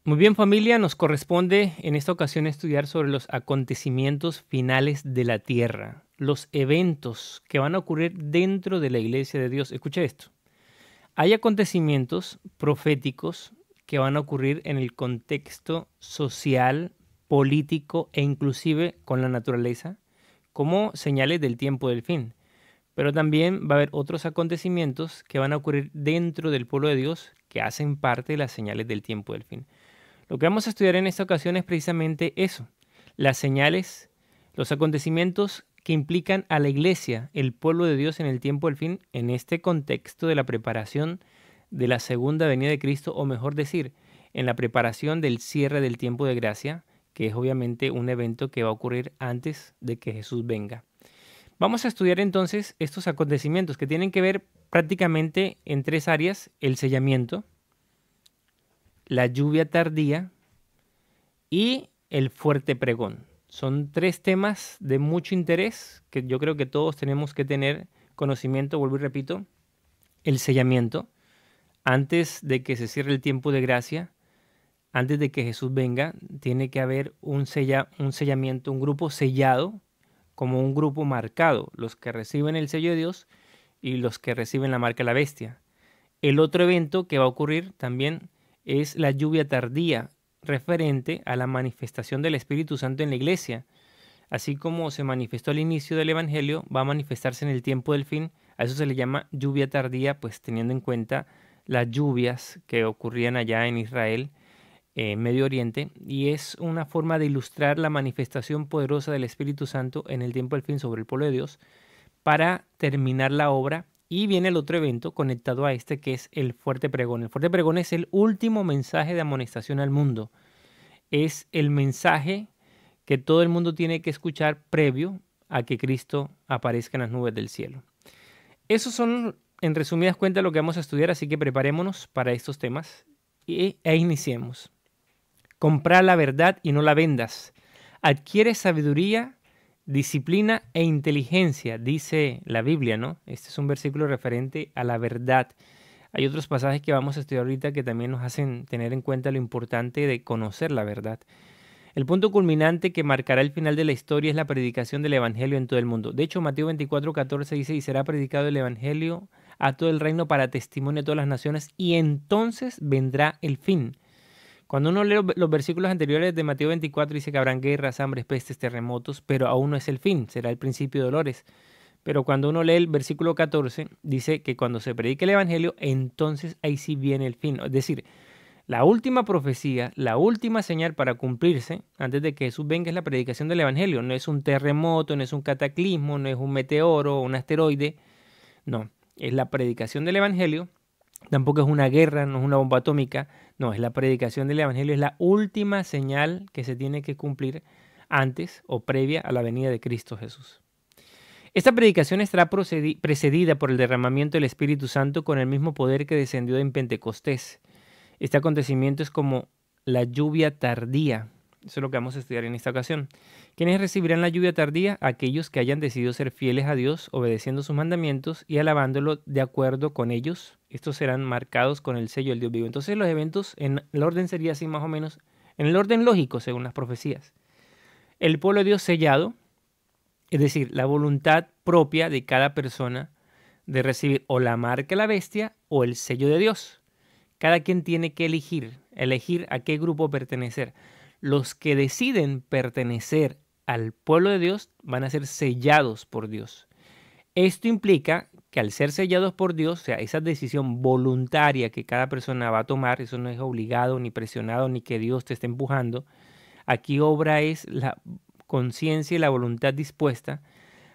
Muy bien, familia, nos corresponde en esta ocasión estudiar sobre los acontecimientos finales de la tierra, los eventos que van a ocurrir dentro de la iglesia de Dios. Escucha esto. Hay acontecimientos proféticos que van a ocurrir en el contexto social, político e inclusive con la naturaleza, como señales del tiempo del fin. Pero también va a haber otros acontecimientos que van a ocurrir dentro del pueblo de Dios que hacen parte de las señales del tiempo del fin. Lo que vamos a estudiar en esta ocasión es precisamente eso, las señales, los acontecimientos que implican a la iglesia, el pueblo de Dios en el tiempo del fin, en este contexto de la preparación de la segunda venida de Cristo, o mejor decir, en la preparación del cierre del tiempo de gracia, que es obviamente un evento que va a ocurrir antes de que Jesús venga. Vamos a estudiar entonces estos acontecimientos que tienen que ver prácticamente en tres áreas: el sellamiento, la lluvia tardía y el fuerte pregón. Son tres temas de mucho interés que yo creo que todos tenemos que tener conocimiento. Vuelvo y repito, el sellamiento, antes de que se cierre el tiempo de gracia, antes de que Jesús venga, tiene que haber un sellamiento, un grupo sellado, como un grupo marcado, los que reciben el sello de Dios y los que reciben la marca de la bestia. El otro evento que va a ocurrir también es la lluvia tardía, referente a la manifestación del Espíritu Santo en la iglesia. Así como se manifestó al inicio del Evangelio, va a manifestarse en el tiempo del fin. A eso se le llama lluvia tardía, pues teniendo en cuenta las lluvias que ocurrían allá en Israel, Medio Oriente, y es una forma de ilustrar la manifestación poderosa del Espíritu Santo en el tiempo del fin sobre el pueblo de Dios para terminar la obra. Y viene el otro evento conectado a este, que es el fuerte pregón. El fuerte pregón es el último mensaje de amonestación al mundo. Es el mensaje que todo el mundo tiene que escuchar previo a que Cristo aparezca en las nubes del cielo. Esos son, en resumidas cuentas, lo que vamos a estudiar, así que preparémonos para estos temas e iniciemos. Comprar la verdad y no la vendas. Adquiere sabiduría, disciplina e inteligencia, dice la Biblia, ¿no? Este es un versículo referente a la verdad. Hay otros pasajes que vamos a estudiar ahorita que también nos hacen tener en cuenta lo importante de conocer la verdad. El punto culminante que marcará el final de la historia es la predicación del Evangelio en todo el mundo. De hecho, Mateo 24:14 dice: y será predicado el Evangelio a todo el reino para testimonio de todas las naciones, y entonces vendrá el fin. Cuando uno lee los versículos anteriores de Mateo 24, dice que habrán guerras, hambres, pestes, terremotos, pero aún no es el fin, será el principio de dolores. Pero cuando uno lee el versículo 14, dice que cuando se predique el Evangelio, entonces ahí sí viene el fin. Es decir, la última profecía, la última señal para cumplirse antes de que Jesús venga es la predicación del Evangelio. No es un terremoto, no es un cataclismo, no es un meteoro, un asteroide. No, es la predicación del Evangelio. Tampoco es una guerra, no es una bomba atómica. No, es la predicación del Evangelio. Es la última señal que se tiene que cumplir antes o previa a la venida de Cristo Jesús. Esta predicación estará precedida por el derramamiento del Espíritu Santo con el mismo poder que descendió en Pentecostés. Este acontecimiento es como la lluvia tardía. Eso es lo que vamos a estudiar en esta ocasión. ¿Quiénes recibirán la lluvia tardía? Aquellos que hayan decidido ser fieles a Dios, obedeciendo sus mandamientos y alabándolo de acuerdo con ellos. Estos serán marcados con el sello del Dios vivo. Entonces los eventos, en el orden sería así más o menos, en el orden lógico según las profecías. El pueblo de Dios sellado, es decir, la voluntad propia de cada persona de recibir o la marca de la bestia o el sello de Dios. Cada quien tiene que elegir a qué grupo pertenecer. Los que deciden pertenecer al pueblo de Dios van a ser sellados por Dios. Esto implica que al ser sellados por Dios, o sea, esa decisión voluntaria que cada persona va a tomar, eso no es obligado, ni presionado, ni que Dios te esté empujando. Aquí obra es la conciencia y la voluntad dispuesta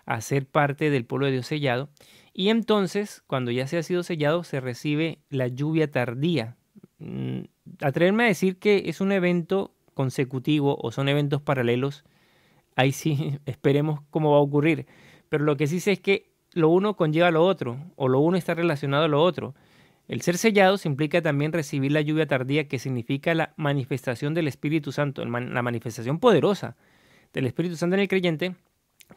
a ser parte del pueblo de Dios sellado. Y entonces, cuando ya se ha sido sellado, se recibe la lluvia tardía. Atreverme a decir que es un evento consecutivo o son eventos paralelos, ahí sí esperemos cómo va a ocurrir. Pero lo que sí sé es que lo uno conlleva lo otro, o lo uno está relacionado a lo otro. El ser sellados implica también recibir la lluvia tardía, que significa la manifestación del Espíritu Santo, la manifestación poderosa del Espíritu Santo en el creyente,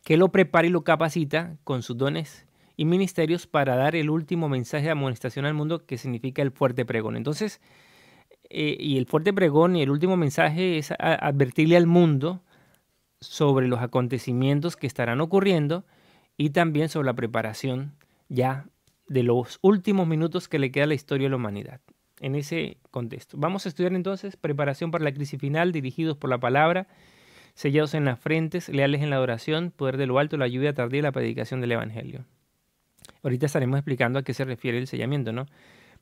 que lo prepara y lo capacita con sus dones y ministerios para dar el último mensaje de amonestación al mundo, que significa el fuerte pregón. Entonces, y el fuerte pregón y el último mensaje es advertirle al mundo sobre los acontecimientos que estarán ocurriendo y también sobre la preparación ya de los últimos minutos que le queda a la historia de la humanidad. En ese contexto. Vamos a estudiar entonces preparación para la crisis final, dirigidos por la palabra, sellados en las frentes, leales en la adoración, poder de lo alto, la lluvia tardía y la predicación del evangelio. Ahorita estaremos explicando a qué se refiere el sellamiento, ¿no?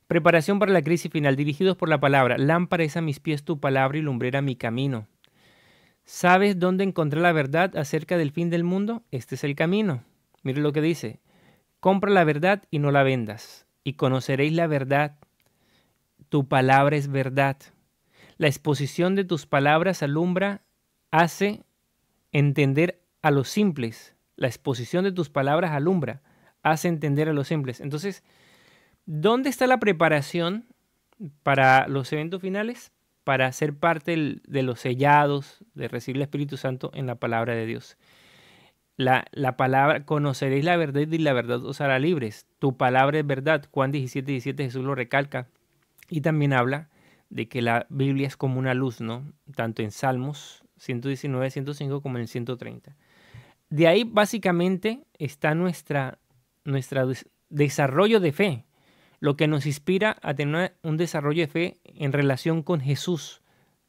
Preparación para la crisis final, dirigidos por la palabra. Lámpara es a mis pies tu palabra y lumbrera mi camino. ¿Sabes dónde encontrar la verdad acerca del fin del mundo? Este es el camino. Mire lo que dice. Compra la verdad y no la vendas, y conoceréis la verdad. Tu palabra es verdad. La exposición de tus palabras alumbra, hace entender a los simples. La exposición de tus palabras alumbra, hace entender a los simples. Entonces, ¿dónde está la preparación para los eventos finales? Para ser parte de los sellados, de recibir el Espíritu Santo en la palabra de Dios. La palabra, conoceréis la verdad y la verdad os hará libres. Tu palabra es verdad. Juan 17:17 Jesús lo recalca. Y también habla de que la Biblia es como una luz, ¿no? Tanto en Salmos 119, 105 como en el 130. De ahí básicamente está nuestro desarrollo de fe, lo que nos inspira a tener un desarrollo de fe en relación con Jesús,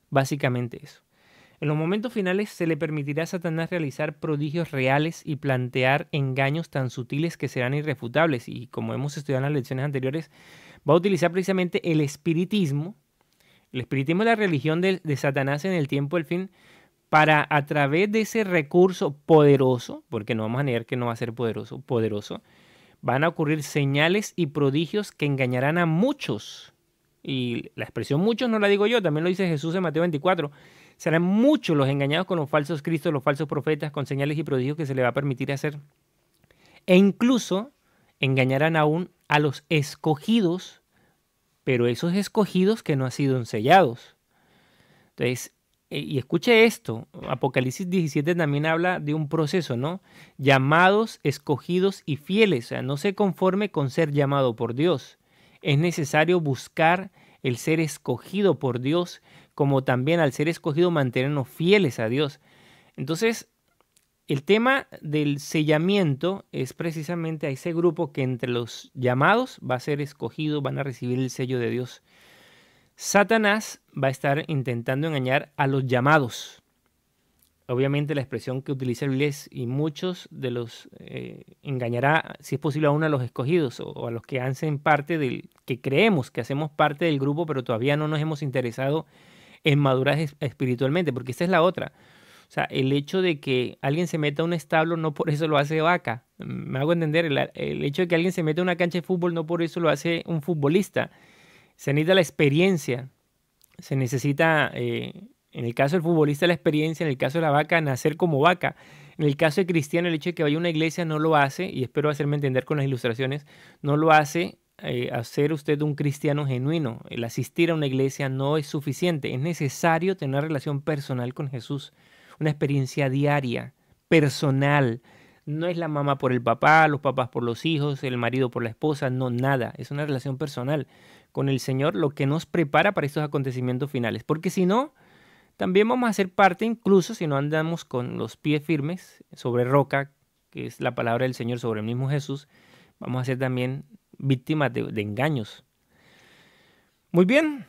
básicamente eso. En los momentos finales se le permitirá a Satanás realizar prodigios reales y plantear engaños tan sutiles que serán irrefutables. Y como hemos estudiado en las lecciones anteriores, va a utilizar precisamente el espiritismo. El espiritismo es la religión de Satanás en el tiempo del fin, para a través de ese recurso poderoso, porque no vamos a negar que no va a ser poderoso, van a ocurrir señales y prodigios que engañarán a muchos. Y la expresión muchos no la digo yo, también lo dice Jesús en Mateo 24. Serán muchos los engañados con los falsos cristos, los falsos profetas, con señales y prodigios que se les va a permitir hacer. E incluso engañarán aún a los escogidos, pero esos escogidos que no han sido sellados. Entonces, y escuche esto, Apocalipsis 17 también habla de un proceso, ¿no? Llamados, escogidos y fieles. O sea, no se conforme con ser llamado por Dios. Es necesario buscar el ser escogido por Dios, como también al ser escogido mantenernos fieles a Dios. Entonces, el tema del sellamiento es precisamente a ese grupo que entre los llamados va a ser escogido, van a recibir el sello de Dios. Satanás va a estar intentando engañar a los llamados. Obviamente la expresión que utiliza el Biblia es, y muchos de los engañará, si es posible, a uno de los escogidos o a los que hacen parte del, que creemos que hacemos parte del grupo, pero todavía no nos hemos interesado en madurar espiritualmente, porque esta es la otra. O sea, el hecho de que alguien se meta a un establo no por eso lo hace vaca. Me hago entender, el hecho de que alguien se meta a una cancha de fútbol no por eso lo hace un futbolista. Se necesita la experiencia, se necesita, en el caso del futbolista, la experiencia, en el caso de la vaca, nacer como vaca. En el caso de cristiano, el hecho de que vaya a una iglesia no lo hace, y espero hacerme entender con las ilustraciones, no lo hace hacer usted un cristiano genuino. El asistir a una iglesia no es suficiente, es necesario tener una relación personal con Jesús, una experiencia diaria, personal. No es la mamá por el papá, los papás por los hijos, el marido por la esposa, no, nada. Es una relación personal con el Señor, lo que nos prepara para estos acontecimientos finales. Porque si no, también vamos a ser parte, incluso si no andamos con los pies firmes sobre roca, que es la palabra del Señor sobre el mismo Jesús, vamos a ser también víctimas de engaños. Muy bien.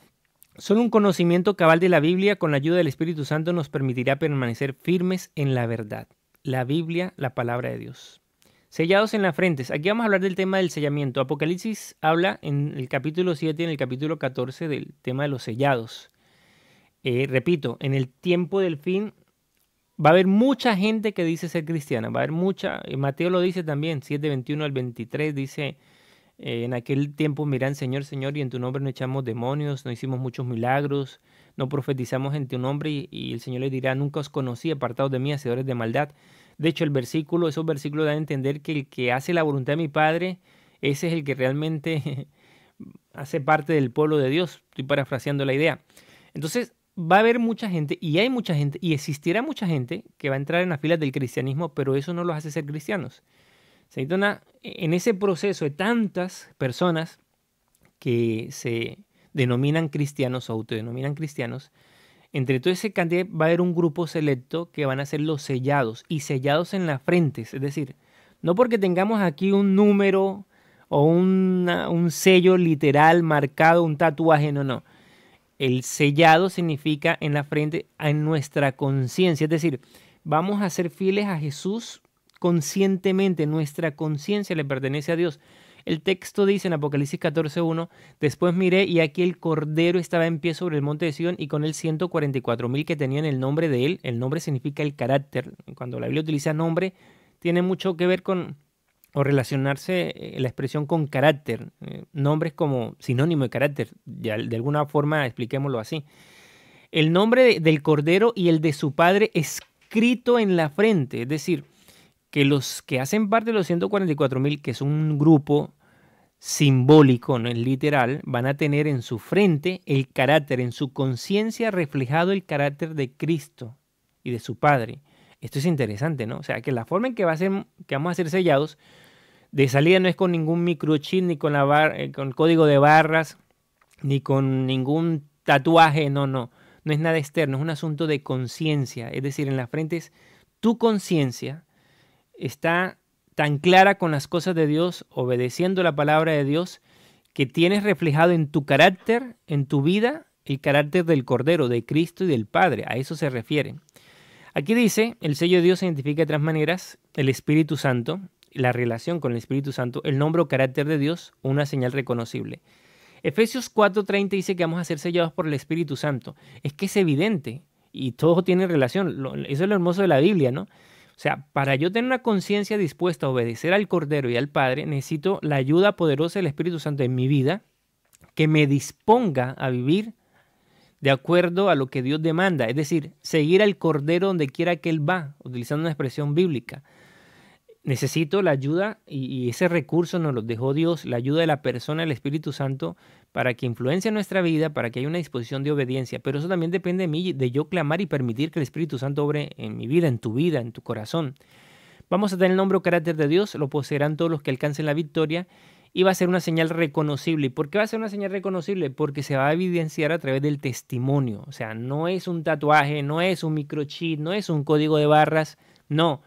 Solo un conocimiento cabal de la Biblia con la ayuda del Espíritu Santo nos permitirá permanecer firmes en la verdad. La Biblia, la palabra de Dios. Sellados en las frentes. Aquí vamos a hablar del tema del sellamiento. Apocalipsis habla en el capítulo 7 y en el capítulo 14 del tema de los sellados. Repito, en el tiempo del fin va a haber mucha gente que dice ser cristiana. Va a haber mucha, Mateo lo dice también, 7:21 al 23 dice... en aquel tiempo miran, Señor, Señor, y en tu nombre no echamos demonios, no hicimos muchos milagros, no profetizamos en tu nombre, y el Señor les dirá, nunca os conocí, apartados de mí, hacedores de maldad. De hecho, esos versículos dan a entender que el que hace la voluntad de mi Padre, ese es el que realmente hace parte del pueblo de Dios. Estoy parafraseando la idea. Entonces, va a haber mucha gente, y hay mucha gente, y existirá mucha gente que va a entrar en las filas del cristianismo, pero eso no los hace ser cristianos. Se necesita en ese proceso de tantas personas que se denominan cristianos o autodenominan cristianos, entre toda esa cantidad va a haber un grupo selecto que van a ser los sellados, y sellados en la frente, es decir, no porque tengamos aquí un número o un sello literal marcado, un tatuaje, no, no. El sellado significa en la frente, en nuestra conciencia, es decir, vamos a ser fieles a Jesús conscientemente, nuestra conciencia le pertenece a Dios. El texto dice en Apocalipsis 14:1, después miré y aquí el Cordero estaba en pie sobre el monte de Sion y con él 144,000 que tenían el nombre de él. El nombre significa el carácter. Cuando la Biblia utiliza nombre, tiene mucho que ver con o relacionarse la expresión con carácter. Nombres como sinónimo de carácter, ya, de alguna forma expliquémoslo así. El nombre del Cordero y el de su Padre escrito en la frente, es decir, que los que hacen parte de los 144,000, que son un grupo simbólico, no es literal, van a tener en su frente el carácter, en su conciencia reflejado el carácter de Cristo y de su Padre. Esto es interesante, ¿no? O sea, que la forma en que vamos a ser sellados, de salida no es con ningún microchip, ni con con código de barras, ni con ningún tatuaje, no, no. No es nada externo, es un asunto de conciencia. Es decir, en la frente es tu conciencia está tan clara con las cosas de Dios, obedeciendo la palabra de Dios, que tienes reflejado en tu carácter, en tu vida, el carácter del Cordero, de Cristo y del Padre. A eso se refiere. Aquí dice, el sello de Dios se identifica de tres maneras: el Espíritu Santo, la relación con el Espíritu Santo, el nombre o carácter de Dios, una señal reconocible. Efesios 4:30 dice que vamos a ser sellados por el Espíritu Santo. Es que es evidente y todo tiene relación. Eso es lo hermoso de la Biblia, ¿no? O sea, para yo tener una conciencia dispuesta a obedecer al Cordero y al Padre, necesito la ayuda poderosa del Espíritu Santo en mi vida, que me disponga a vivir de acuerdo a lo que Dios demanda, es decir, seguir al Cordero donde quiera que Él va, utilizando una expresión bíblica. Necesito la ayuda y ese recurso nos lo dejó Dios, la ayuda de la persona del Espíritu Santo para que influencie nuestra vida, para que haya una disposición de obediencia. Pero eso también depende de mí, de yo clamar y permitir que el Espíritu Santo obre en mi vida, en tu corazón. Vamos a tener el nombre o carácter de Dios, lo poseerán todos los que alcancen la victoria y va a ser una señal reconocible. ¿Y por qué va a ser una señal reconocible? Porque se va a evidenciar a través del testimonio. O sea, no es un tatuaje, no es un microchip, no es un código de barras, no.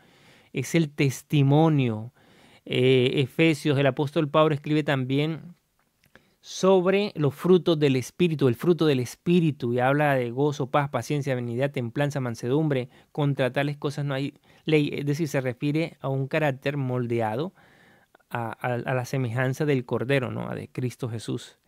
Es el testimonio. Efesios, el apóstol Pablo escribe también sobre los frutos del Espíritu, el fruto del Espíritu, y habla de gozo, paz, paciencia, benignidad, templanza, mansedumbre. Contra tales cosas no hay ley. Es decir, se refiere a un carácter moldeado a la semejanza del Cordero, ¿no? De Cristo Jesús.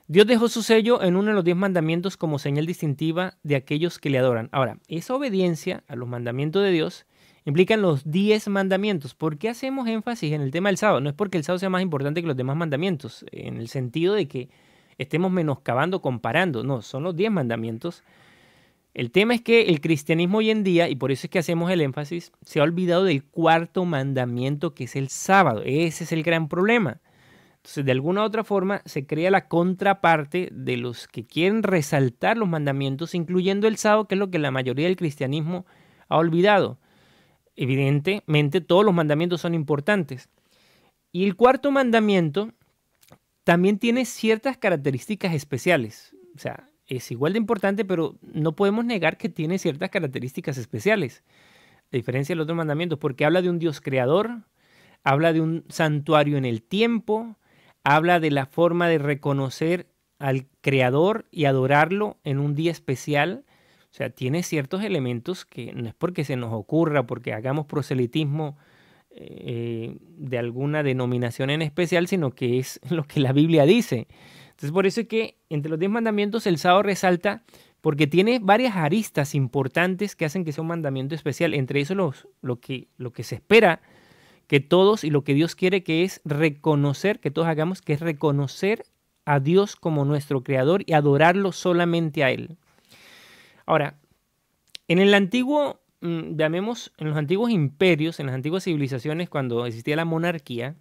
Dios dejó su sello en uno de los 10 mandamientos como señal distintiva de aquellos que le adoran. Ahora, esa obediencia a los mandamientos de Dios implican los 10 mandamientos. ¿Por qué hacemos énfasis en el tema del sábado? No es porque el sábado sea más importante que los demás mandamientos, en el sentido de que estemos menoscabando, comparando. No, son los 10 mandamientos. El tema es que el cristianismo hoy en día, y por eso es que hacemos el énfasis, se ha olvidado del cuarto mandamiento, que es el sábado. Ese es el gran problema. Entonces, de alguna u otra forma, se crea la contraparte de los que quieren resaltar los mandamientos, incluyendo el sábado, que es lo que la mayoría del cristianismo ha olvidado. Evidentemente, todos los mandamientos son importantes. Y el cuarto mandamiento también tiene ciertas características especiales. O sea, es igual de importante, pero no podemos negar que tiene ciertas características especiales, a diferencia de los otros mandamientos, porque habla de un Dios creador, habla de un santuario en el tiempo, habla de la forma de reconocer al Creador y adorarlo en un día especial. O sea, tiene ciertos elementos que no es porque se nos ocurra, porque hagamos proselitismo de alguna denominación en especial, sino que es lo que la Biblia dice. Entonces, por eso es que entre los 10 mandamientos el sábado resalta, porque tiene varias aristas importantes que hacen que sea un mandamiento especial. Entre eso lo que se espera que todos, y lo que Dios quiere, que es reconocer, que todos hagamos, que es reconocer a Dios como nuestro Creador y adorarlo solamente a Él. Ahora, en el antiguo, en los antiguos imperios, en las antiguas civilizaciones, cuando existía la monarquía,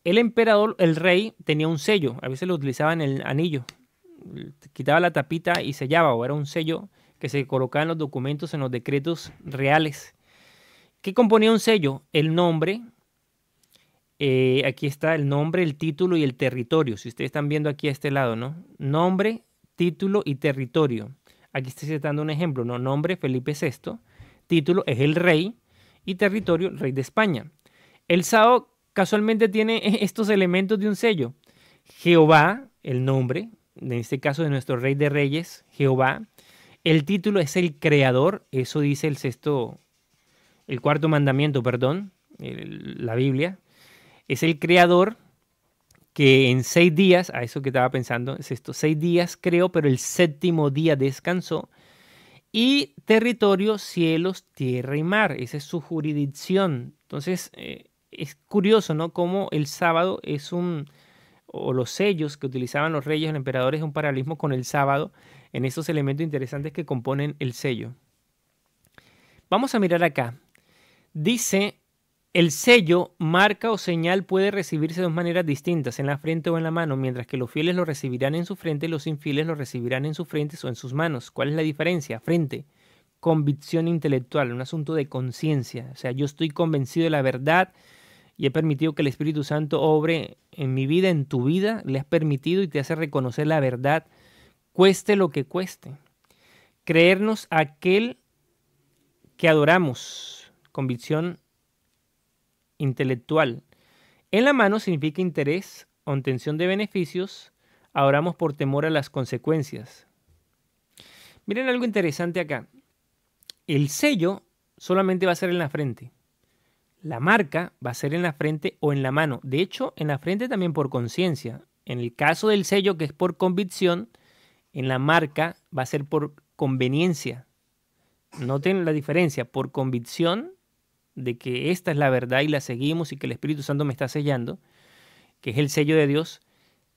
el emperador, el rey, tenía un sello. A veces lo utilizaba en el anillo. Quitaba la tapita y sellaba, o era un sello que se colocaba en los documentos, en los decretos reales. ¿Qué componía un sello? El nombre, aquí está el nombre, el título y el territorio. Si ustedes están viendo aquí a este lado, ¿no? Nombre, título y territorio. Aquí estoy citando un ejemplo, ¿no? Nombre, Felipe VI. Título es el rey y territorio, el rey de España. El sábado casualmente tiene estos elementos de un sello. Jehová, el nombre, en este caso de nuestro rey de reyes, Jehová. El título es el creador, eso dice el cuarto mandamiento, perdón, la Biblia. Es el creador que en 6 días, a eso que estaba pensando, es esto, 6 días creó, pero el séptimo día descansó. Y territorio, cielos, tierra y mar, esa es su jurisdicción. Entonces, es curioso, ¿no? Cómo el sábado o los sellos que utilizaban los reyes, el emperador, es un paralelismo con el sábado en estos elementos interesantes que componen el sello. Vamos a mirar acá. Dice, el sello, marca o señal puede recibirse de dos maneras distintas, en la frente o en la mano, mientras que los fieles lo recibirán en su frente y los infieles lo recibirán en sus frentes o en sus manos. ¿Cuál es la diferencia? Frente, convicción intelectual, un asunto de conciencia. O sea, yo estoy convencido de la verdad y he permitido que el Espíritu Santo obre en mi vida, en tu vida, le has permitido y te hace reconocer la verdad, cueste lo que cueste. Creernos aquel que adoramos, convicción intelectual. En la mano significa interés o intención de beneficios, adoramos por temor a las consecuencias. Miren algo interesante acá. El sello solamente va a ser en la frente. La marca va a ser en la frente o en la mano. De hecho, en la frente también por conciencia. En el caso del sello, que es por convicción, en la marca va a ser por conveniencia. Noten la diferencia. Por convicción de que esta es la verdad y la seguimos y que el Espíritu Santo me está sellando, que es el sello de Dios.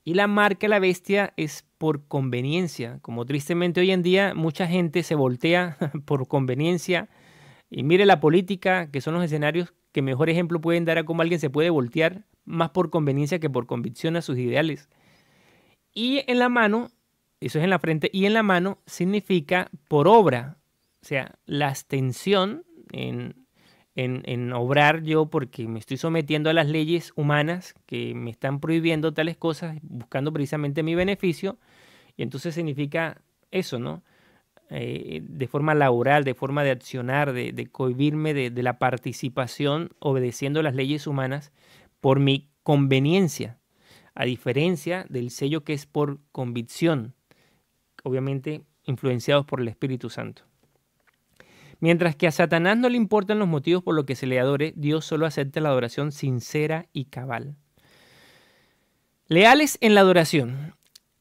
Y la marca de la bestia es por conveniencia. Como tristemente hoy en día mucha gente se voltea por conveniencia. Y mire la política, que son los escenarios que mejor ejemplo pueden dar a cómo alguien se puede voltear más por conveniencia que por convicción a sus ideales. Y en la mano, eso es en la frente, y en la mano significa por obra. O sea, la abstención en obrar yo porque me estoy sometiendo a las leyes humanas que me están prohibiendo tales cosas, buscando precisamente mi beneficio. Y entonces significa eso, ¿no? De forma laboral, de forma de accionar, de cohibirme de la participación obedeciendo las leyes humanas por mi conveniencia, a diferencia del sello que es por convicción, obviamente influenciados por el Espíritu Santo. Mientras que a Satanás no le importan los motivos por los que se le adore, Dios solo acepta la adoración sincera y cabal. Leales en la adoración.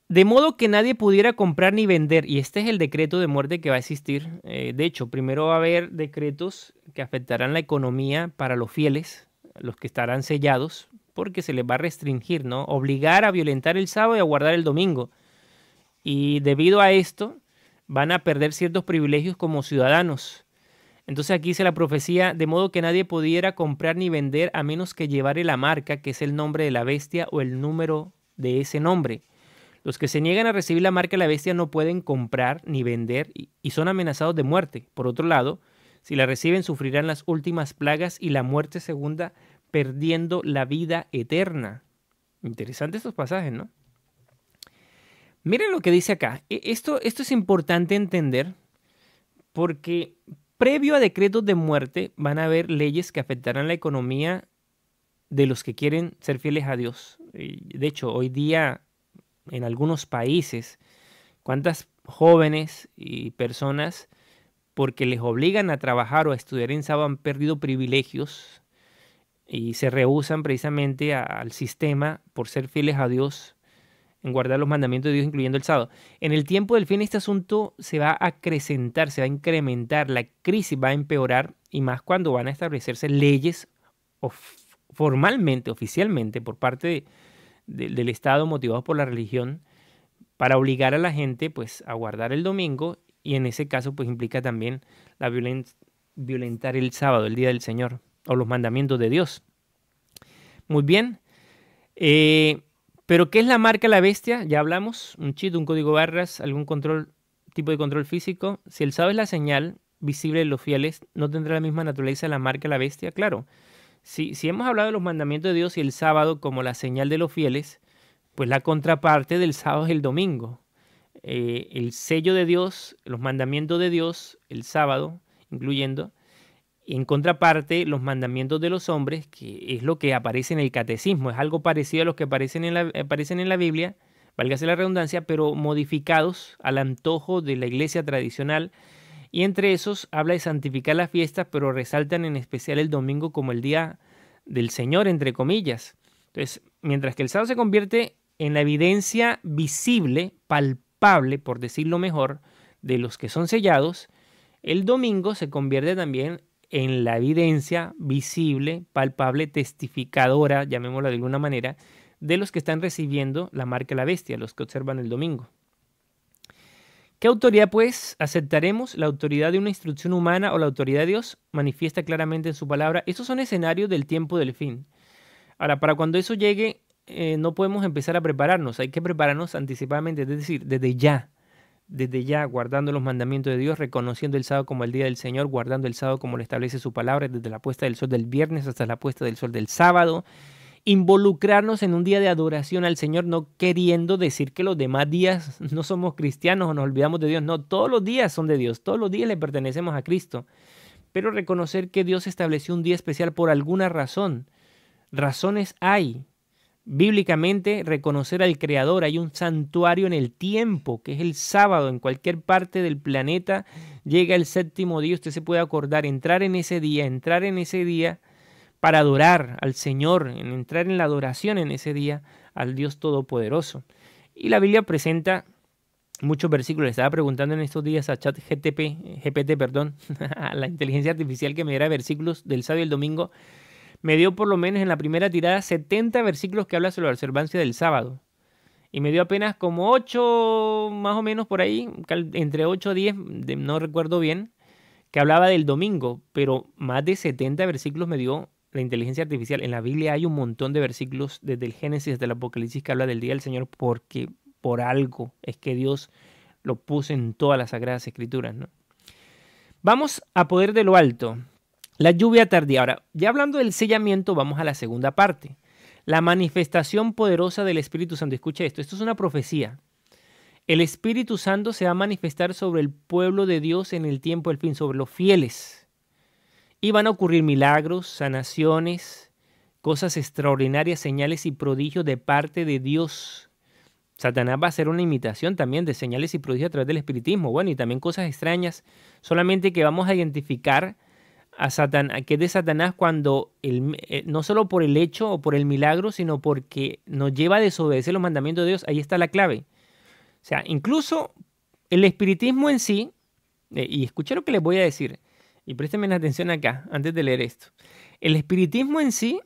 De modo que nadie pudiera comprar ni vender, y este es el decreto de muerte que va a existir. De hecho, primero va a haber decretos que afectarán la economía para los fieles, los que estarán sellados, porque se les va a restringir, ¿no? Obligar a violentar el sábado y a guardar el domingo. Y debido a esto, van a perder ciertos privilegios como ciudadanos. Entonces aquí dice la profecía, de modo que nadie pudiera comprar ni vender a menos que llevare la marca, que es el nombre de la bestia o el número de ese nombre. Los que se niegan a recibir la marca de la bestia no pueden comprar ni vender y son amenazados de muerte. Por otro lado, si la reciben sufrirán las últimas plagas y la muerte segunda, perdiendo la vida eterna. Interesantes estos pasajes, ¿no? Miren lo que dice acá. Esto es importante entender porque previo a decretos de muerte van a haber leyes que afectarán la economía de los que quieren ser fieles a Dios. De hecho, hoy día en algunos países, cuántas jóvenes y personas, porque les obligan a trabajar o a estudiar en sábado, han perdido privilegios y se rehúsan precisamente al sistema por ser fieles a Dios, en guardar los mandamientos de Dios, incluyendo el sábado. En el tiempo del fin este asunto se va a acrecentar, se va a incrementar, la crisis va a empeorar, y más cuando van a establecerse leyes formalmente, oficialmente, por parte del Estado, motivados por la religión, para obligar a la gente pues a guardar el domingo, y en ese caso pues implica también la violentar el sábado, el día del Señor, o los mandamientos de Dios. Muy bien. Pero ¿qué es la marca de la bestia? Ya hablamos, un chip, un código barras, algún tipo de control físico. Si el sábado es la señal visible de los fieles, ¿no tendrá la misma naturaleza la marca de la bestia? Claro. Si hemos hablado de los mandamientos de Dios y el sábado como la señal de los fieles, pues la contraparte del sábado es el domingo. El sello de Dios, los mandamientos de Dios, el sábado, incluyendo, y en contraparte los mandamientos de los hombres, que es lo que aparece en el catecismo, es algo parecido a los que aparecen en la Biblia, válgase la redundancia, pero modificados al antojo de la iglesia tradicional. Y entre esos habla de santificar las fiestas, pero resaltan en especial el domingo como el día del Señor, entre comillas. Entonces, mientras que el sábado se convierte en la evidencia visible, palpable, por decirlo mejor, de los que son sellados, el domingo se convierte también en la evidencia visible, palpable, testificadora, llamémosla de alguna manera, de los que están recibiendo la marca de la bestia, los que observan el domingo. ¿Qué autoridad, pues, aceptaremos? ¿La autoridad de una instrucción humana o la autoridad de Dios? Manifiesta claramente en su palabra. Estos son escenarios del tiempo del fin. Ahora, para cuando eso llegue, no podemos empezar a prepararnos. Hay que prepararnos anticipadamente, es decir, desde ya, guardando los mandamientos de Dios, reconociendo el sábado como el día del Señor, guardando el sábado como lo establece su palabra, desde la puesta del sol del viernes hasta la puesta del sol del sábado. Involucrarnos en un día de adoración al Señor, no queriendo decir que los demás días no somos cristianos o nos olvidamos de Dios. No, todos los días son de Dios, todos los días le pertenecemos a Cristo. Pero reconocer que Dios estableció un día especial por alguna razón. Razones hay. Bíblicamente, reconocer al Creador. Hay un santuario en el tiempo, que es el sábado. En cualquier parte del planeta llega el séptimo día. Usted se puede acordar, entrar en ese día para adorar al Señor, en entrar en la adoración en ese día al Dios Todopoderoso. Y la Biblia presenta muchos versículos. Le estaba preguntando en estos días a GPT, a la inteligencia artificial que me diera versículos del sábado y el domingo. Me dio por lo menos en la primera tirada 70 versículos que habla sobre la observancia del sábado. Y me dio apenas como 8, más o menos por ahí, entre 8 a 10, no recuerdo bien, que hablaba del domingo. Pero más de 70 versículos me dio la inteligencia artificial. En la Biblia hay un montón de versículos desde el Génesis hasta el Apocalipsis que habla del día del Señor, porque por algo es que Dios lo puso en todas las Sagradas Escrituras, ¿no? Vamos a poder de lo alto. La lluvia tardía. Ahora, ya hablando del sellamiento, vamos a la segunda parte. La manifestación poderosa del Espíritu Santo. Escucha esto es una profecía. El Espíritu Santo se va a manifestar sobre el pueblo de Dios en el tiempo del fin, sobre los fieles. Y van a ocurrir milagros, sanaciones, cosas extraordinarias, señales y prodigios de parte de Dios. Satanás va a hacer una imitación también de señales y prodigios a través del espiritismo. Bueno, y también cosas extrañas. Solamente que vamos a identificar a Satanás, que es de Satanás cuando no solo por el hecho o por el milagro, sino porque nos lleva a desobedecer los mandamientos de Dios. Ahí está la clave. O sea, incluso el espiritismo en sí, y escuchen lo que les voy a decir, y préstenme atención acá, antes de leer esto. El espiritismo en sí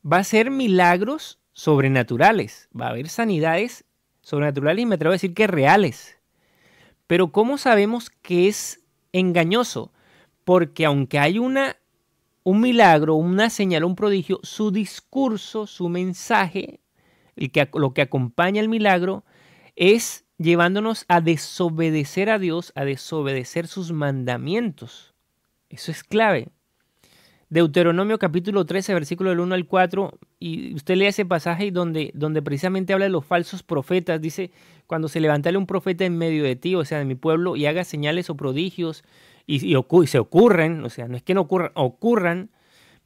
va a ser milagros sobrenaturales, va a haber sanidades sobrenaturales y me atrevo a decir que reales. Pero ¿cómo sabemos que es engañoso? Porque aunque hay un milagro, una señal, un prodigio, su discurso, su mensaje, lo que acompaña el milagro, es llevándonos a desobedecer a Dios, a desobedecer sus mandamientos. Eso es clave. Deuteronomio capítulo 13, versículo del 1 al 4, y usted lee ese pasaje donde precisamente habla de los falsos profetas. Dice, cuando se levantare un profeta en medio de ti, o sea, de mi pueblo, y haga señales o prodigios, y se ocurren, o sea, no es que no ocurran,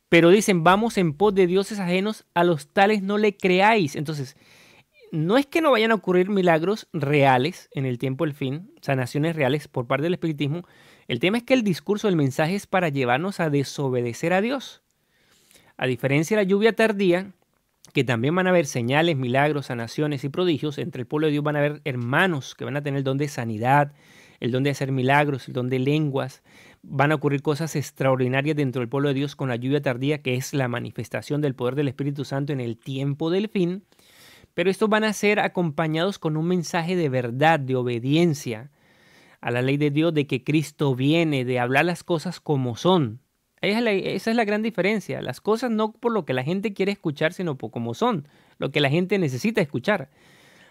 pero dicen, vamos en pos de dioses ajenos, a los tales no le creáis. Entonces, no es que no vayan a ocurrir milagros reales en el tiempo del fin, sanaciones reales por parte del espiritismo. El tema es que el discurso, el mensaje es para llevarnos a desobedecer a Dios. A diferencia de la lluvia tardía, que también van a haber señales, milagros, sanaciones y prodigios, entre el pueblo de Dios van a haber hermanos que van a tener el don de sanidad, el don de hacer milagros, el don de lenguas. Van a ocurrir cosas extraordinarias dentro del pueblo de Dios con la lluvia tardía, que es la manifestación del poder del Espíritu Santo en el tiempo del fin. Pero estos van a ser acompañados con un mensaje de verdad, de obediencia a la ley de Dios, de que Cristo viene, de hablar las cosas como son. Esa es la gran diferencia. Las cosas no por lo que la gente quiere escuchar, sino por cómo son, lo que la gente necesita escuchar.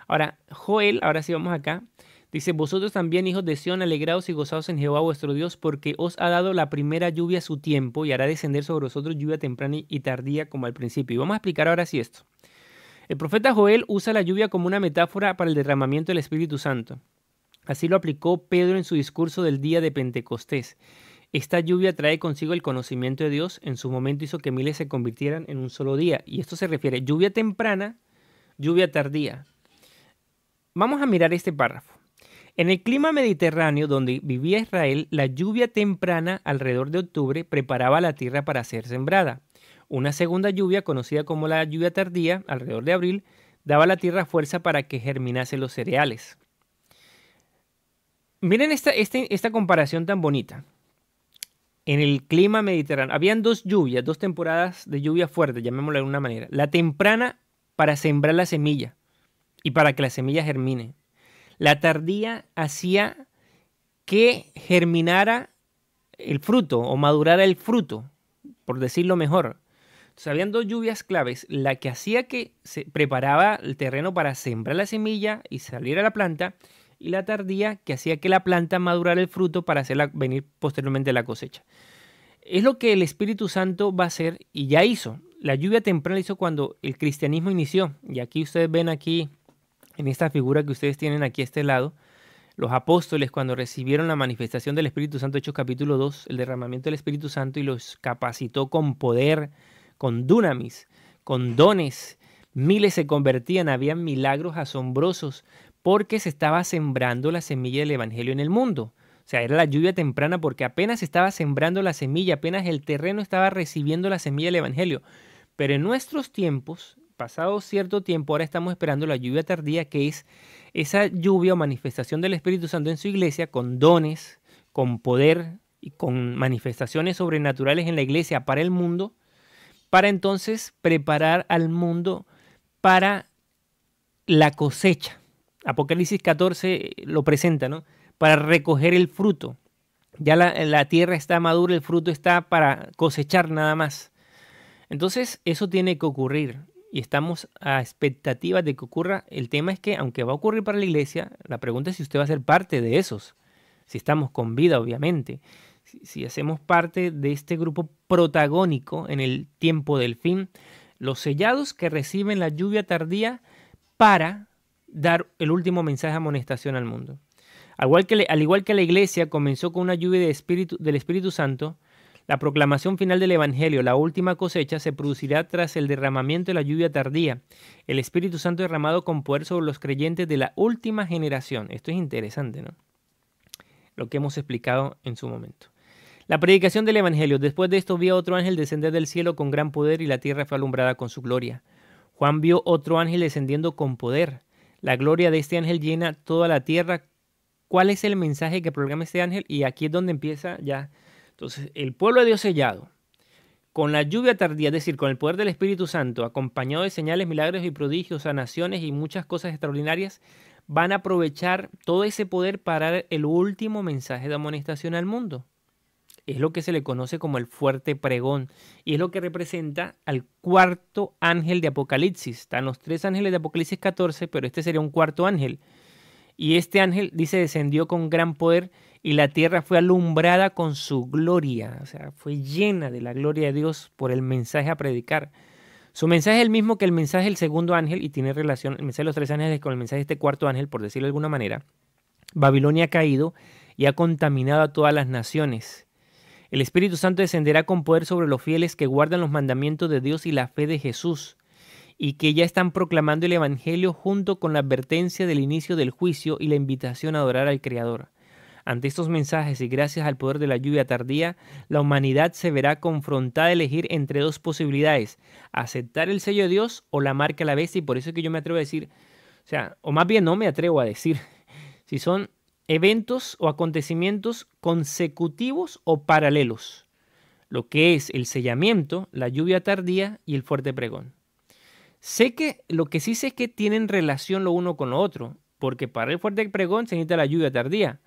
Ahora, Joel, ahora sí vamos acá, Dice, vosotros también, hijos de Sión, alegraos y gozaos en Jehová vuestro Dios, porque os ha dado la primera lluvia a su tiempo y hará descender sobre vosotros lluvia temprana y tardía como al principio. Y vamos a explicar ahora sí esto. El profeta Joel usa la lluvia como una metáfora para el derramamiento del Espíritu Santo. Así lo aplicó Pedro en su discurso del día de Pentecostés. Esta lluvia trae consigo el conocimiento de Dios. En su momento hizo que miles se convirtieran en un solo día. Y esto se refiere a lluvia temprana, lluvia tardía. Vamos a mirar este párrafo. En el clima mediterráneo donde vivía Israel, la lluvia temprana alrededor de octubre preparaba la tierra para ser sembrada. Una segunda lluvia, conocida como la lluvia tardía, alrededor de abril, daba a la tierra fuerza para que germinasen los cereales. Miren esta comparación tan bonita. En el clima mediterráneo habían dos lluvias, dos temporadas de lluvia fuerte, llamémoslo de alguna manera. La temprana para sembrar la semilla y para que la semilla germine. La tardía hacía que germinara el fruto o madurara el fruto, por decirlo mejor. Entonces, habían dos lluvias claves, la que hacía que se preparaba el terreno para sembrar la semilla y saliera la planta, y la tardía que hacía que la planta madurara el fruto para hacerla venir posteriormente la cosecha. Es lo que el Espíritu Santo va a hacer y ya hizo. La lluvia temprana hizo cuando el cristianismo inició. Y aquí ustedes ven aquí, en esta figura que ustedes tienen aquí a este lado, los apóstoles cuando recibieron la manifestación del Espíritu Santo, Hechos capítulo 2, el derramamiento del Espíritu Santo y los capacitó con poder, con dunamis, con dones. Miles se convertían, habían milagros asombrosos porque se estaba sembrando la semilla del Evangelio en el mundo. O sea, era la lluvia temprana porque apenas estaba sembrando la semilla, apenas el terreno estaba recibiendo la semilla del Evangelio. Pero en nuestros tiempos, pasado cierto tiempo, ahora estamos esperando la lluvia tardía, que es esa lluvia o manifestación del Espíritu Santo en su iglesia con dones, con poder y con manifestaciones sobrenaturales en la iglesia para el mundo, para entonces preparar al mundo para la cosecha. Apocalipsis 14 lo presenta, ¿no? Para recoger el fruto. Ya la tierra está madura, el fruto está para cosechar nada más. Entonces eso tiene que ocurrir y estamos a expectativas de que ocurra. El tema es que aunque va a ocurrir para la iglesia, la pregunta es si usted va a ser parte de esos. Si estamos con vida, obviamente. Si hacemos parte de este grupo protagónico en el tiempo del fin, los sellados que reciben la lluvia tardía para dar el último mensaje de amonestación al mundo. Al igual que la iglesia comenzó con una lluvia del Espíritu Santo, la proclamación final del Evangelio, la última cosecha, se producirá tras el derramamiento de la lluvia tardía, el Espíritu Santo derramado con poder sobre los creyentes de la última generación. Esto es interesante, ¿no? Lo que hemos explicado en su momento. La predicación del Evangelio. Después de esto vi a otro ángel descender del cielo con gran poder y la tierra fue alumbrada con su gloria. Juan vio otro ángel descendiendo con poder. La gloria de este ángel llena toda la tierra. ¿Cuál es el mensaje que proclama este ángel? Y aquí es donde empieza ya. Entonces, el pueblo de Dios sellado, con la lluvia tardía, es decir, con el poder del Espíritu Santo, acompañado de señales, milagros y prodigios, sanaciones y muchas cosas extraordinarias, van a aprovechar todo ese poder para dar el último mensaje de amonestación al mundo. Es lo que se le conoce como el fuerte pregón y es lo que representa al cuarto ángel de Apocalipsis. Están los tres ángeles de Apocalipsis 14, pero este sería un cuarto ángel. Y este ángel, dice, descendió con gran poder y la tierra fue alumbrada con su gloria. O sea, fue llena de la gloria de Dios por el mensaje a predicar. Su mensaje es el mismo que el mensaje del segundo ángel y tiene relación, el mensaje de los tres ángeles con el mensaje de este cuarto ángel, por decirlo de alguna manera. Babilonia ha caído y ha contaminado a todas las naciones. El Espíritu Santo descenderá con poder sobre los fieles que guardan los mandamientos de Dios y la fe de Jesús, y que ya están proclamando el Evangelio junto con la advertencia del inicio del juicio y la invitación a adorar al Creador. Ante estos mensajes y gracias al poder de la lluvia tardía, la humanidad se verá confrontada a elegir entre dos posibilidades: aceptar el sello de Dios o la marca de la bestia. Y por eso es que yo me atrevo a decir, o sea, o más bien no me atrevo a decir, si son eventos o acontecimientos consecutivos o paralelos, lo que es el sellamiento, la lluvia tardía y el fuerte pregón. Lo que sí sé es que tienen relación lo uno con lo otro, porque para el fuerte pregón se necesita la lluvia tardía.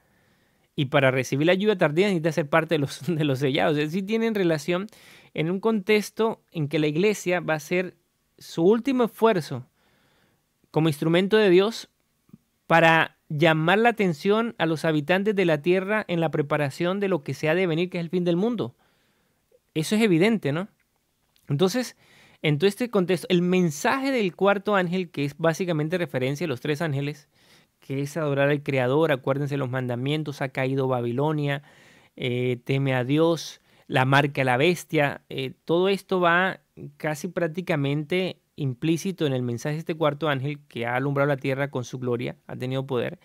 Y para recibir la lluvia tardía necesita ser parte de los sellados. Es decir, tienen relación en un contexto en que la iglesia va a hacer su último esfuerzo como instrumento de Dios para llamar la atención a los habitantes de la tierra en la preparación de lo que se ha de venir, que es el fin del mundo. Eso es evidente, ¿no? Entonces, en todo este contexto, el mensaje del cuarto ángel, que es básicamente referencia a los tres ángeles, que es adorar al Creador, acuérdense los mandamientos, ha caído Babilonia, teme a Dios, la marca a la bestia, todo esto va casi prácticamente implícito en el mensaje de este cuarto ángel que ha alumbrado la tierra con su gloria, ha tenido poder.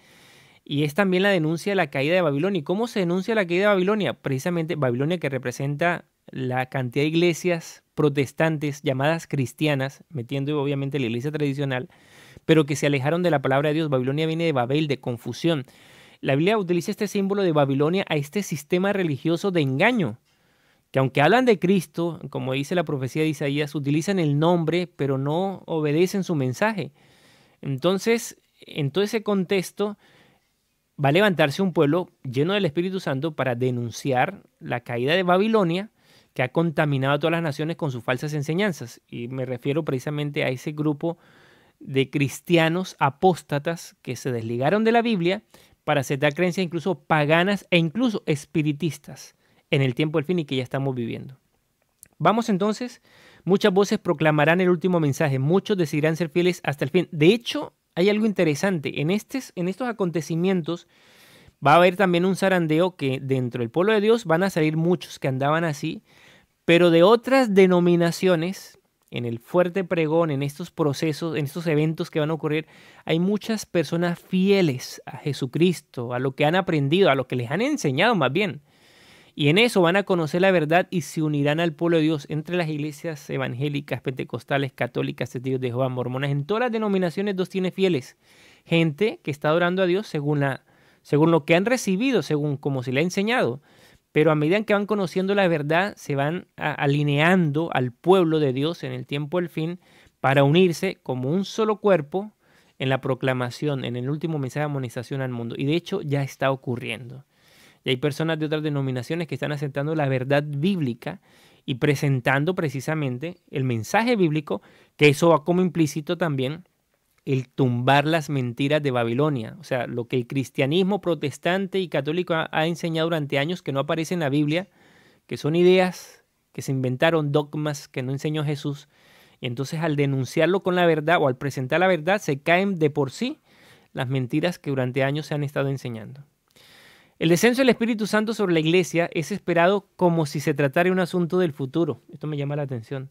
Y es también la denuncia de la caída de Babilonia. ¿Y cómo se denuncia la caída de Babilonia? Precisamente Babilonia, que representa la cantidad de iglesias protestantes llamadas cristianas, metiendo obviamente la iglesia tradicional, pero que se alejaron de la palabra de Dios. Babilonia viene de Babel, de confusión. La Biblia utiliza este símbolo de Babilonia a este sistema religioso de engaño, que aunque hablan de Cristo, como dice la profecía de Isaías, utilizan el nombre, pero no obedecen su mensaje. Entonces, en todo ese contexto, va a levantarse un pueblo lleno del Espíritu Santo para denunciar la caída de Babilonia, que ha contaminado a todas las naciones con sus falsas enseñanzas. Y me refiero precisamente a ese grupo de cristianos apóstatas que se desligaron de la Biblia para aceptar creencias incluso paganas e incluso espiritistas en el tiempo del fin y que ya estamos viviendo. Vamos entonces, muchas voces proclamarán el último mensaje, muchos decidirán ser fieles hasta el fin. De hecho, hay algo interesante, en estos acontecimientos va a haber también un zarandeo que dentro del pueblo de Dios van a salir muchos que andaban así, pero de otras denominaciones, en el fuerte pregón, en estos procesos, en estos eventos que van a ocurrir, hay muchas personas fieles a Jesucristo, a lo que han aprendido, a lo que les han enseñado más bien. Y en eso van a conocer la verdad y se unirán al pueblo de Dios entre las iglesias evangélicas, pentecostales, católicas, testigos de Jehová, mormonas. En todas las denominaciones Dios tiene fieles. Gente que está adorando a Dios según lo que han recibido, según como se le ha enseñado. Pero a medida que van conociendo la verdad, se van alineando al pueblo de Dios en el tiempo del fin para unirse como un solo cuerpo en la proclamación, en el último mensaje de amonestación al mundo. Y de hecho ya está ocurriendo. Y hay personas de otras denominaciones que están aceptando la verdad bíblica y presentando precisamente el mensaje bíblico, que eso va como implícito también el tumbar las mentiras de Babilonia. O sea, lo que el cristianismo protestante y católico ha enseñado durante años que no aparece en la Biblia, que son ideas que se inventaron, dogmas que no enseñó Jesús. Y entonces al denunciarlo con la verdad o al presentar la verdad, se caen de por sí las mentiras que durante años se han estado enseñando. El descenso del Espíritu Santo sobre la iglesia es esperado como si se tratara de un asunto del futuro. Esto me llama la atención.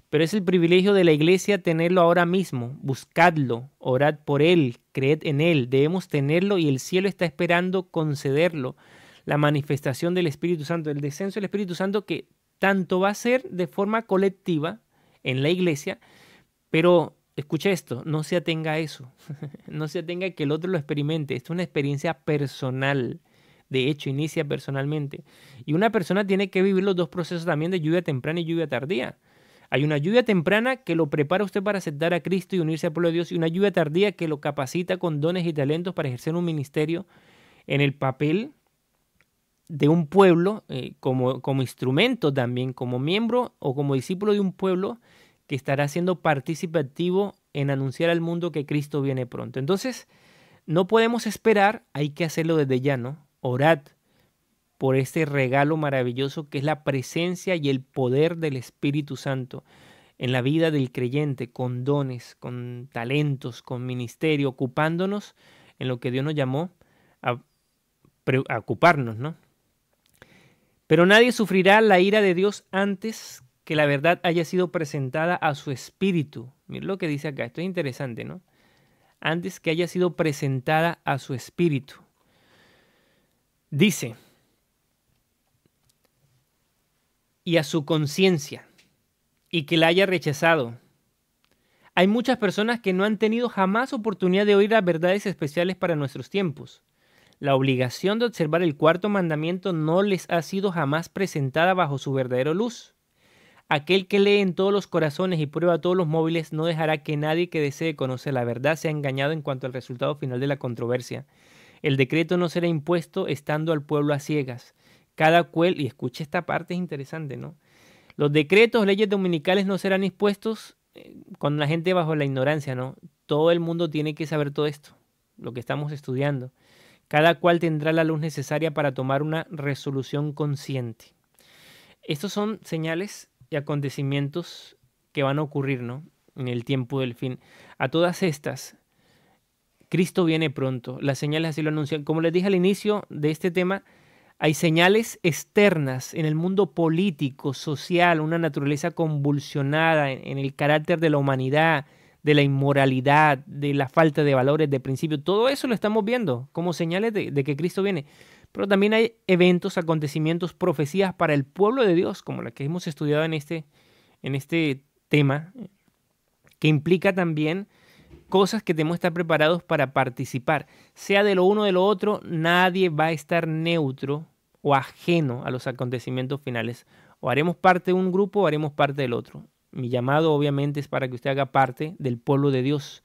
Pero es el privilegio de la iglesia tenerlo ahora mismo. Buscadlo, orad por él, creed en él. Debemos tenerlo y el cielo está esperando concederlo. La manifestación del Espíritu Santo, el descenso del Espíritu Santo, que tanto va a ser de forma colectiva en la iglesia, pero escucha esto, no se atenga a eso. No se atenga a que el otro lo experimente. Esto es una experiencia personal. De hecho, inicia personalmente. Y una persona tiene que vivir los dos procesos también de lluvia temprana y lluvia tardía. Hay una lluvia temprana que lo prepara usted para aceptar a Cristo y unirse al pueblo de Dios, y una lluvia tardía que lo capacita con dones y talentos para ejercer un ministerio en el papel de un pueblo, como instrumento también, como miembro o como discípulo de un pueblo que estará siendo participativo en anunciar al mundo que Cristo viene pronto. Entonces, no podemos esperar, hay que hacerlo desde ya, ¿no? Orad por este regalo maravilloso que es la presencia y el poder del Espíritu Santo en la vida del creyente, con dones, con talentos, con ministerio, ocupándonos en lo que Dios nos llamó a ocuparnos, ¿no? Pero nadie sufrirá la ira de Dios antes que la verdad haya sido presentada a su espíritu. Miren lo que dice acá, esto es interesante, ¿no? Antes que haya sido presentada a su espíritu. Dice, y a su conciencia, y que la haya rechazado. Hay muchas personas que no han tenido jamás oportunidad de oír las verdades especiales para nuestros tiempos. La obligación de observar el cuarto mandamiento no les ha sido jamás presentada bajo su verdadera luz. Aquel que lee en todos los corazones y prueba todos los móviles no dejará que nadie que desee conocer la verdad sea engañado en cuanto al resultado final de la controversia. El decreto no será impuesto estando al pueblo a ciegas. Cada cual, y escuche esta parte, es interesante, ¿no? Los decretos, leyes dominicales no serán impuestos con la gente bajo la ignorancia, ¿no? Todo el mundo tiene que saber todo esto. lo que estamos estudiando. Cada cual tendrá la luz necesaria para tomar una resolución consciente. Estos son señales y acontecimientos que van a ocurrir, ¿no?, en el tiempo del fin. A todas estas, Cristo viene pronto. Las señales así lo anuncian. Como les dije al inicio de este tema, hay señales externas en el mundo político, social, una naturaleza convulsionada en el carácter de la humanidad, de la inmoralidad, de la falta de valores, de principios. Todo eso lo estamos viendo como señales de que Cristo viene. Pero también hay eventos, acontecimientos, profecías para el pueblo de Dios, como la que hemos estudiado en este tema, que implica también cosas que tenemos que estar preparados para participar. Sea de lo uno o de lo otro, nadie va a estar neutro o ajeno a los acontecimientos finales. O haremos parte de un grupo o haremos parte del otro. Mi llamado obviamente es para que usted haga parte del pueblo de Dios,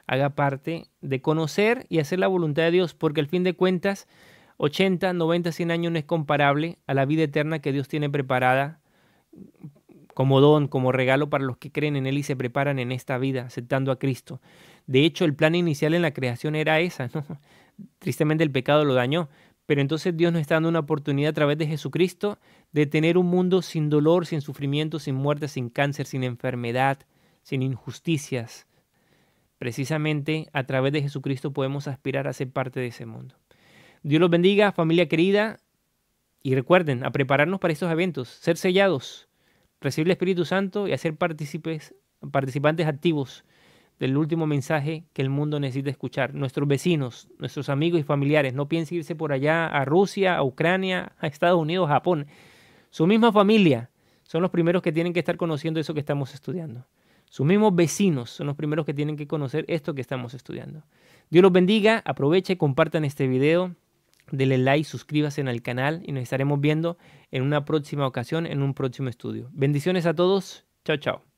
haga parte de conocer y hacer la voluntad de Dios, porque al fin de cuentas 80, 90, 100 años no es comparable a la vida eterna que Dios tiene preparada como don, como regalo para los que creen en Él y se preparan en esta vida, aceptando a Cristo. De hecho, el plan inicial en la creación era esa, ¿no? Tristemente el pecado lo dañó, pero entonces Dios nos está dando una oportunidad a través de Jesucristo de tener un mundo sin dolor, sin sufrimiento, sin muerte, sin cáncer, sin enfermedad, sin injusticias. Precisamente a través de Jesucristo podemos aspirar a ser parte de ese mundo. Dios los bendiga, familia querida, y recuerden a prepararnos para estos eventos, ser sellados, recibir el Espíritu Santo y a ser participantes activos del último mensaje que el mundo necesita escuchar. Nuestros vecinos, nuestros amigos y familiares, no piensen irse por allá a Rusia, a Ucrania, a Estados Unidos, a Japón. Su misma familia son los primeros que tienen que estar conociendo eso que estamos estudiando. Sus mismos vecinos son los primeros que tienen que conocer esto que estamos estudiando. Dios los bendiga, aproveche, compartan este video, denle like, suscríbase al canal y nos estaremos viendo en una próxima ocasión, en un próximo estudio. Bendiciones a todos, chao, chao.